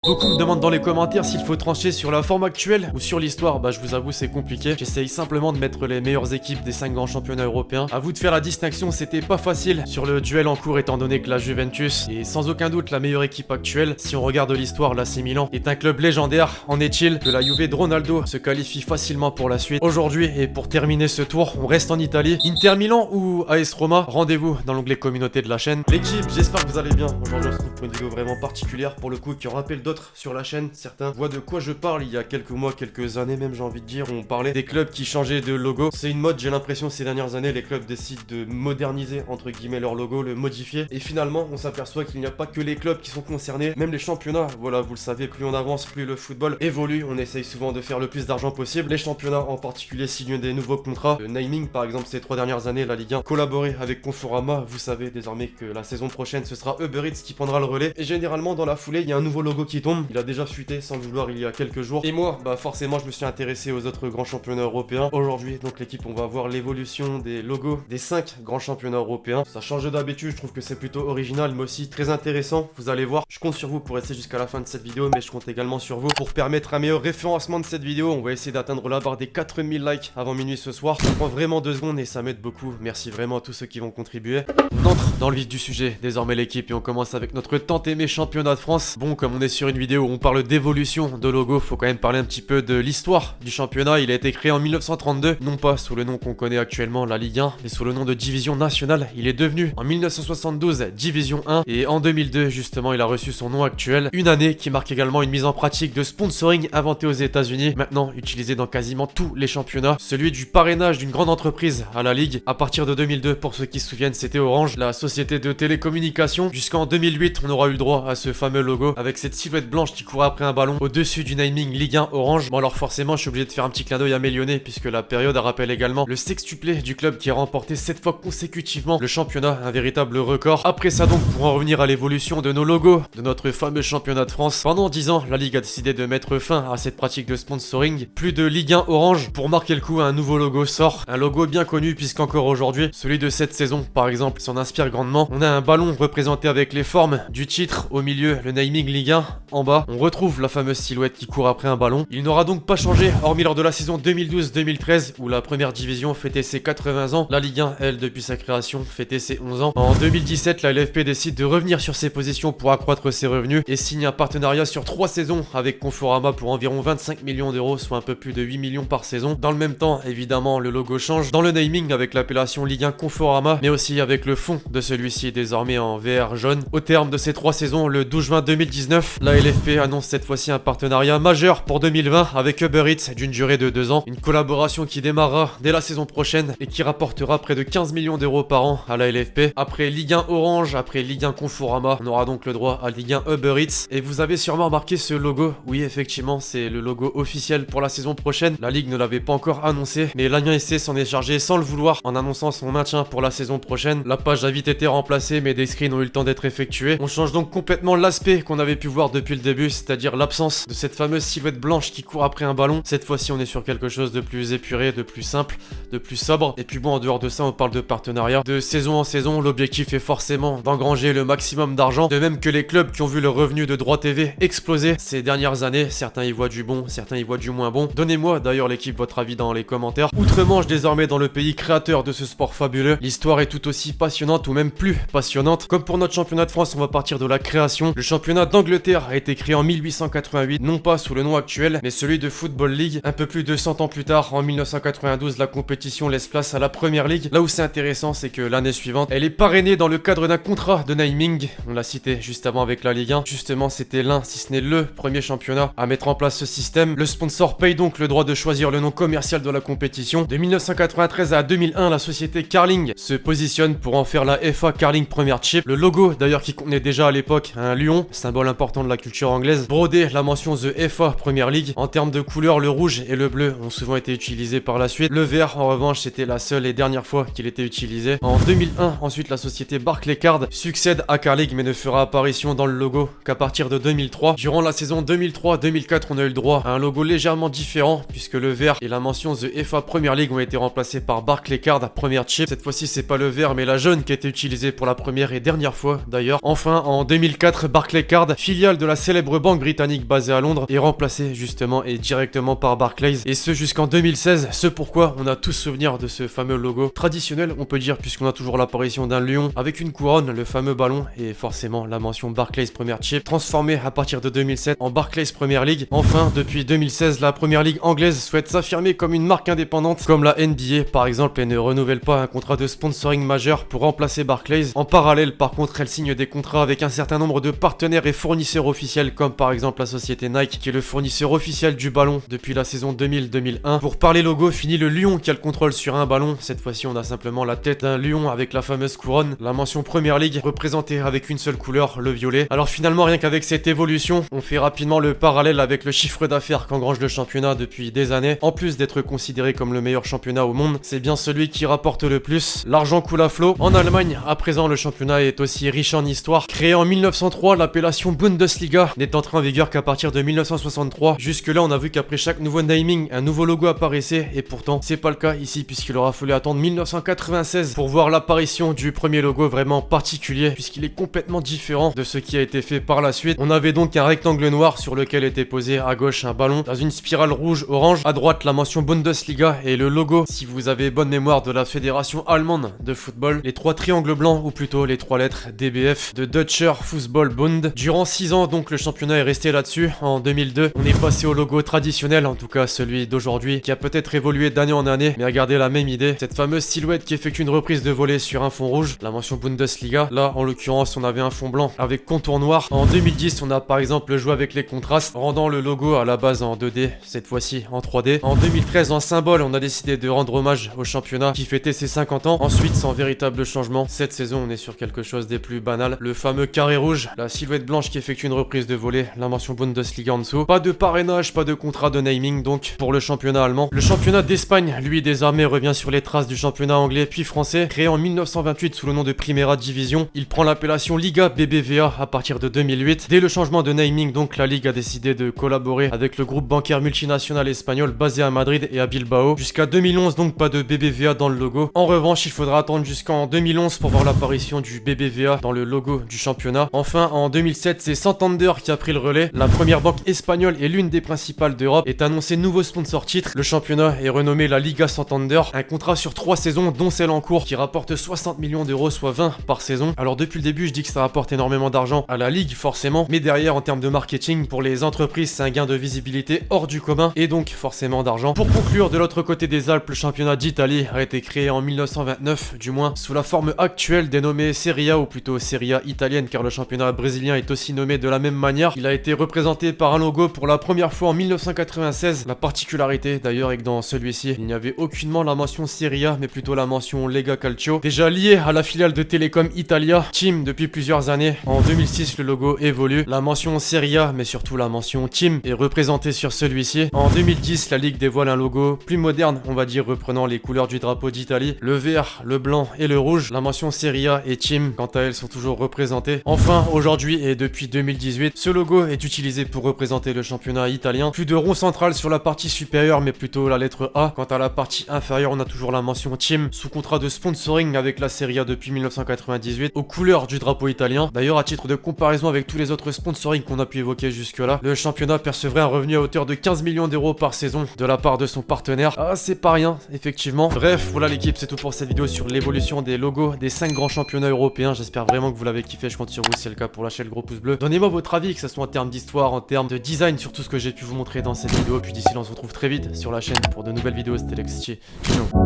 Beaucoup me demandent dans les commentaires s'il faut trancher sur la forme actuelle ou sur l'histoire. Bah je vous avoue c'est compliqué. J'essaye simplement de mettre les meilleures équipes des 5 grands championnats européens. À vous de faire la distinction, c'était pas facile sur le duel en cours étant donné que la Juventus est sans aucun doute la meilleure équipe actuelle. Si on regarde l'histoire, l'AC Milan est un club légendaire. En est-il que la Juve de Ronaldo se qualifie facilement pour la suite aujourd'hui? Et pour terminer ce tour, on reste en Italie. Inter Milan ou AS Roma? Rendez-vous dans l'onglet communauté de la chaîne. L'équipe, j'espère que vous allez bien. Aujourd'hui on se retrouve pour une vidéo vraiment particulière pour le coup qui en rappelle d'autres sur la chaîne. Certains voient de quoi je parle. Il y a quelques mois, quelques années même, j'ai envie de dire, on parlait des clubs qui changeaient de logo. C'est une mode, j'ai l'impression, ces dernières années, les clubs décident de moderniser entre guillemets leur logo, le modifier. Et finalement, on s'aperçoit qu'il n'y a pas que les clubs qui sont concernés, même les championnats. Voilà, vous le savez, plus on avance, plus le football évolue. On essaye souvent de faire le plus d'argent possible. Les championnats en particulier signent des nouveaux contrats. Le naming, par exemple, ces 3 dernières années, la Ligue 1 collaboré avec Conforama. Vous savez désormais que la saison prochaine, ce sera Uber Eats qui prendra le relais. Et généralement, dans la foulée, il y a un nouveau logo qui tombe. Il a déjà fuité sans le vouloir il y a quelques jours. Et moi, bah forcément, je me suis intéressé aux autres grands championnats européens. Aujourd'hui, donc l'équipe, on va voir l'évolution des logos des 5 grands championnats européens. Ça change d'habitude, je trouve que c'est plutôt original, mais aussi très intéressant. Vous allez voir, je compte sur vous pour rester jusqu'à la fin de cette vidéo, mais je compte également sur vous pour permettre un meilleur référencement de cette vidéo. On va essayer d'atteindre la barre des 4000 likes avant minuit ce soir. Ça prend vraiment 2 secondes et ça m'aide beaucoup. Merci vraiment à tous ceux qui vont contribuer. On entre dans le vif du sujet, désormais l'équipe, et on commence avec notre tant aimé championnat de France. Bon, comme on est sur une vidéo où on parle d'évolution de logo, faut quand même parler un petit peu de l'histoire du championnat. Il a été créé en 1932, non pas sous le nom qu'on connaît actuellement, la Ligue 1, mais sous le nom de Division Nationale. Il est devenu en 1972 Division 1 et en 2002 justement il a reçu son nom actuel. Une année qui marque également une mise en pratique de sponsoring inventé aux États-Unis, maintenant utilisé dans quasiment tous les championnats, celui du parrainage d'une grande entreprise à la Ligue. À partir de 2002, pour ceux qui se souviennent, c'était Orange, la société de télécommunications. Jusqu'en 2008, on aura eu le droit à ce fameux logo avec cette silhouette blanche qui court après un ballon au-dessus du naming Ligue 1 Orange. Bon alors forcément, je suis obligé de faire un petit clin d'œil à Mélionnais puisque la période rappelle également le sextuplé du club qui a remporté 7 fois consécutivement le championnat, un véritable record. Après ça donc, pour en revenir à l'évolution de nos logos, de notre fameux championnat de France, pendant 10 ans, la Ligue a décidé de mettre fin à cette pratique de sponsoring. Plus de Ligue 1 Orange. Pour marquer le coup, un nouveau logo sort, un logo bien connu puisqu'encore aujourd'hui, celui de cette saison par exemple, s'en inspire grandement. On a un ballon représenté avec les formes du titre, au milieu le naming Ligue 1, en bas on retrouve la fameuse silhouette qui court après un ballon. Il n'aura donc pas changé, hormis lors de la saison 2012-2013 où la première division fêtait ses 80 ans. La Ligue 1, elle, depuis sa création, fêtait ses 11 ans. En 2017, la LFP décide de revenir sur ses positions pour accroître ses revenus et signe un partenariat sur 3 saisons avec Conforama pour environ 25 millions d'euros, soit un peu plus de 8 millions par saison. Dans le même temps, évidemment, le logo change dans le naming avec l'appellation Ligue 1 Conforama, mais aussi avec le fond de celui-ci désormais en vert jaune. Au terme de ces 3 saisons, le 12 juin 2019, la LFP annonce cette fois-ci un partenariat majeur pour 2020 avec Uber Eats d'une durée de 2 ans. Une collaboration qui démarrera dès la saison prochaine et qui rapportera près de 15 millions d'euros par an à la LFP. Après Ligue 1 Orange, après Ligue 1 Conforama, on aura donc le droit à Ligue 1 Uber Eats. Et vous avez sûrement remarqué ce logo. Oui, effectivement, c'est le logo officiel pour la saison prochaine. La Ligue ne l'avait pas encore annoncé, mais l'Agnan SC s'en est chargé sans le vouloir en annonçant son maintien pour la saison prochaine. La page a vite été remplacée, mais des screens ont eu le temps d'être effectués. On change donc complètement l'aspect qu'on avait pu voir depuis le début, c'est-à-dire l'absence de cette fameuse silhouette blanche qui court après un ballon. Cette fois-ci, on est sur quelque chose de plus épuré, de plus simple, de plus sobre. Et puis bon, en dehors de ça, on parle de partenariat. De saison en saison, l'objectif est forcément d'engranger le maximum d'argent, de même que les clubs qui ont vu le revenu de droit TV exploser ces dernières années. Certains y voient du bon, certains y voient du moins bon. Donnez-moi d'ailleurs l'équipe votre avis dans les commentaires. Outre-Manche, désormais dans le pays créateur de ce sport fabuleux, l'histoire est tout aussi passionnante ou même plus passionnante. Comme pour notre championnat de France, on va partir de la création. Le championnat d'Angleterre a été créé en 1888, non pas sous le nom actuel, mais celui de Football League. Un peu plus de 100 ans plus tard, en 1992, la compétition laisse place à la Premier League. Là où c'est intéressant, c'est que l'année suivante, elle est parrainée dans le cadre d'un contrat de naming. On l'a cité juste avant avec la Ligue 1. Justement, c'était l'un, si ce n'est le premier championnat à mettre en place ce système. Le sponsor paye donc le droit de choisir le nom commercial de la compétition. De 1993 à 2001, la société Carling se positionne pour en faire la FA Carling Premiership. Le logo, d'ailleurs, qui contenait déjà à l'époque un lion, symbole important de la culture anglaise, brodé la mention The FA Premier League. En termes de couleurs, le rouge et le bleu ont souvent été utilisés par la suite. Le vert, en revanche, c'était la seule et dernière fois qu'il était utilisé. En 2001, ensuite, la société Barclaycard succède à Carling mais ne fera apparition dans le logo qu'à partir de 2003. Durant la saison 2003-2004, on a eu le droit à un logo légèrement différent puisque le vert et la mention The FA Premier League ont été remplacés par Barclaycard Premiership. Cette fois-ci, c'est pas le vert mais la jaune qui a été utilisée pour la première et dernière fois d'ailleurs. Enfin, en 2004, Barclaycard, filiale de la la célèbre banque britannique basée à Londres, est remplacé justement et directement par Barclays, et ce jusqu'en 2016, ce pourquoi on a tous souvenir de ce fameux logo traditionnel, on peut dire, puisqu'on a toujours l'apparition d'un lion avec une couronne, le fameux ballon, et forcément la mention Barclays Premier Chip, transformée à partir de 2007 en Barclays Premier League. Enfin, depuis 2016, la Première Ligue anglaise souhaite s'affirmer comme une marque indépendante, comme la NBA par exemple, et ne renouvelle pas un contrat de sponsoring majeur pour remplacer Barclays. En parallèle, par contre, elle signe des contrats avec un certain nombre de partenaires et fournisseurs officiels, comme par exemple la société Nike, qui est le fournisseur officiel du ballon depuis la saison 2000-2001. Pour parler logo, fini le lion qui a le contrôle sur un ballon. Cette fois-ci, on a simplement la tête d'un lion avec la fameuse couronne. La mention Première Ligue représentée avec une seule couleur, le violet. Alors finalement, rien qu'avec cette évolution, on fait rapidement le parallèle avec le chiffre d'affaires qu'engrange le championnat depuis des années. En plus d'être considéré comme le meilleur championnat au monde, c'est bien celui qui rapporte le plus. L'argent coule à flot. En Allemagne, à présent, le championnat est aussi riche en histoire. Créé en 1903, l'appellation Bundesliga n'est entrée en vigueur qu'à partir de 1963. Jusque-là, on a vu qu'après chaque nouveau naming, un nouveau logo apparaissait, et pourtant, c'est pas le cas ici, puisqu'il aura fallu attendre 1996 pour voir l'apparition du premier logo vraiment particulier, puisqu'il est complètement différent de ce qui a été fait par la suite. On avait donc un rectangle noir sur lequel était posé à gauche un ballon, dans une spirale rouge-orange, à droite la mention Bundesliga et le logo, si vous avez bonne mémoire, de la fédération allemande de football, les trois triangles blancs, ou plutôt les trois lettres DBF, de Deutscher Fußball-Bund. Durant 6 ans, donc, le championnat est resté là-dessus. En 2002, on est passé au logo traditionnel, en tout cas celui d'aujourd'hui, qui a peut-être évolué d'année en année, mais a gardé la même idée. Cette fameuse silhouette qui effectue une reprise de volée sur un fond rouge, la mention Bundesliga. Là, en l'occurrence, on avait un fond blanc avec contour noir. En 2010, on a par exemple joué avec les contrastes, rendant le logo à la base en 2D, cette fois-ci en 3D. En 2013, en symbole, on a décidé de rendre hommage au championnat qui fêtait ses 50 ans. Ensuite, sans véritable changement, cette saison, on est sur quelque chose des plus banals. Le fameux carré rouge, la silhouette blanche qui effectue une reprise de volée, la mention Bundesliga en dessous. Pas de parrainage, pas de contrat de naming donc pour le championnat allemand. Le championnat d'Espagne, lui, désormais revient sur les traces du championnat anglais puis français. Créé en 1928 sous le nom de Primera Division, il prend l'appellation Liga BBVA à partir de 2008. Dès le changement de naming, donc, la Ligue a décidé de collaborer avec le groupe bancaire multinational espagnol basé à Madrid et à Bilbao. Jusqu'à 2011, donc, pas de BBVA dans le logo. En revanche, il faudra attendre jusqu'en 2011 pour voir l'apparition du BBVA dans le logo du championnat. Enfin, en 2007, c'est Santander qui a pris le relais. La première banque espagnole et l'une des principales d'Europe est annoncé nouveau sponsor titre. Le championnat est renommé la Liga Santander. Un contrat sur 3 saisons, dont celle en cours, qui rapporte 60 millions d'euros, soit 20 par saison. Alors depuis le début, je dis que ça rapporte énormément d'argent à la Ligue, forcément. Mais derrière, en termes de marketing, pour les entreprises, c'est un gain de visibilité hors du commun et donc forcément d'argent. Pour conclure, de l'autre côté des Alpes, le championnat d'Italie a été créé en 1929, du moins sous la forme actuelle dénommée Serie A, ou plutôt Serie A italienne, car le championnat brésilien est aussi nommé de la même manière. Il a été représenté par un logo pour la première fois en 1996. La particularité d'ailleurs est que dans celui-ci, il n'y avait aucunement la mention Serie A, mais plutôt la mention Lega Calcio, déjà liée à la filiale de Telecom Italia, Team depuis plusieurs années. En 2006, le logo évolue. La mention Serie A, mais surtout la mention Team, est représentée sur celui-ci. En 2010, la Ligue dévoile un logo plus moderne, on va dire, reprenant les couleurs du drapeau d'Italie, le vert, le blanc et le rouge. La mention Serie A et Team, quant à elles, sont toujours représentées. Enfin, aujourd'hui et depuis 2018, ce logo est utilisé pour représenter le championnat italien. Plus de rond central sur la partie supérieure, mais plutôt la lettre A. Quant à la partie inférieure, on a toujours la mention Team, sous contrat de sponsoring avec la Serie A depuis 1998, aux couleurs du drapeau italien. D'ailleurs, à titre de comparaison avec tous les autres sponsorings qu'on a pu évoquer jusque-là, le championnat percevrait un revenu à hauteur de 15 millions d'euros par saison de la part de son partenaire. Ah, c'est pas rien, effectivement. Bref, voilà l'équipe, c'est tout pour cette vidéo sur l'évolution des logos des 5 grands championnats européens. J'espère vraiment que vous l'avez kiffé, je compte sur vous si c'est le cas pour lâcher le gros pouce bleu. Donnez-moi votre avis, que ce soit en termes d'histoire, en termes de design, sur tout ce que j'ai pu vous montrer dans cette vidéo. Puis d'ici là, on se retrouve très vite sur la chaîne pour de nouvelles vidéos. C'était Lexi. Ciao.